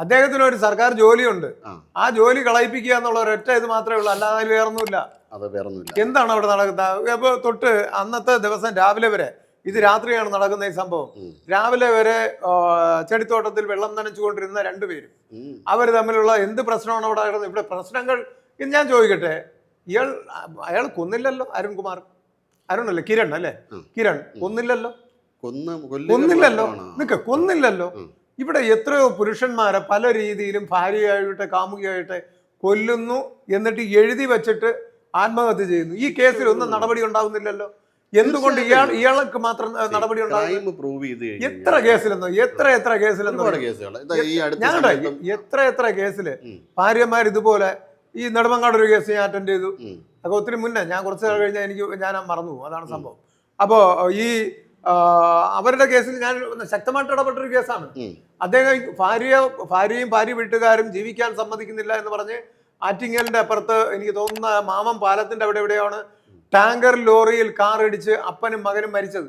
അദ്ദേഹത്തിന് ഒരു സർക്കാർ ജോലിയുണ്ട്. ആ ജോലി കളയിപ്പിക്കുക എന്നുള്ള ഒരൊറ്റ ഇത് മാത്രമേ ഉള്ളൂ, അല്ലാതെ അതിൽ വേറൊന്നുമില്ല. എന്താണ് അവിടെ നടക്കുന്നത്? ഇപ്പൊ തൊട്ട് അന്നത്തെ ദിവസം രാവിലെ വരെ, ഇത് രാത്രിയാണ് നടക്കുന്ന ഈ സംഭവം, രാവിലെ വരെ ചെടിത്തോട്ടത്തിൽ വെള്ളം നനച്ചുകൊണ്ടിരുന്ന രണ്ടുപേരും, അവർ തമ്മിലുള്ള എന്ത് പ്രശ്നമാണ് അവിടെ നടക്കുന്നത്? ഇവിടെ പ്രശ്നങ്ങൾ ഇത് ഞാൻ ചോദിക്കട്ടെ, അയാൾ കൊന്നില്ലല്ലോ അരുൺകുമാർ, അരുണല്ലേ, കിരൺ അല്ലേ, കിരൺ കൊന്നില്ലല്ലോ, കൊന്നില്ലല്ലോ. ഇവിടെ എത്രയോ പുരുഷന്മാരെ പല രീതിയിലും ഭാര്യയായിട്ട് കാമുകിയായിട്ട് കൊല്ലുന്നു, എന്നിട്ട് എഴുതി വെച്ചിട്ട് ആത്മഹത്യ ചെയ്യുന്നു. ഈ കേസിൽ ഒന്നും നടപടി ഉണ്ടാകുന്നില്ലല്ലോ. എന്തുകൊണ്ട് ഇയാൾക്ക് മാത്രം നടപടി ഉണ്ടാകും? എത്ര കേസിലെന്നോ, എത്ര കേസിലെന്നോ, എത്ര കേസില് ഭാര്യമാർ ഇതുപോലെ. ഈ നെടുമങ്ങാട് ഒരു കേസ് ഞാൻ അറ്റൻഡ് ചെയ്തു, അതൊക്കെ ഒത്തിരി മുന്നേ, ഞാൻ കുറച്ച് നാൾ കഴിഞ്ഞാൽ ഞാൻ മറന്നു, അതാണ് സംഭവം. അപ്പോ ഈ അവരുടെ കേസിൽ ഞാൻ ശക്തമായിട്ട് ഇടപെട്ടൊരു കേസാണ്. അദ്ദേഹം ഭാര്യയും ഭാര്യ വീട്ടുകാരും ജീവിക്കാൻ സമ്മതിക്കുന്നില്ല എന്ന് പറഞ്ഞ് ആറ്റിങ്ങലിന്റെ അപ്പുറത്ത്, എനിക്ക് തോന്നുന്ന മാമം പാലത്തിന്റെ അവിടെ എവിടെയാണ് ടാങ്കർ ലോറിയിൽ കാർ ഇടിച്ച് അപ്പനും മകനും മരിച്ചത്.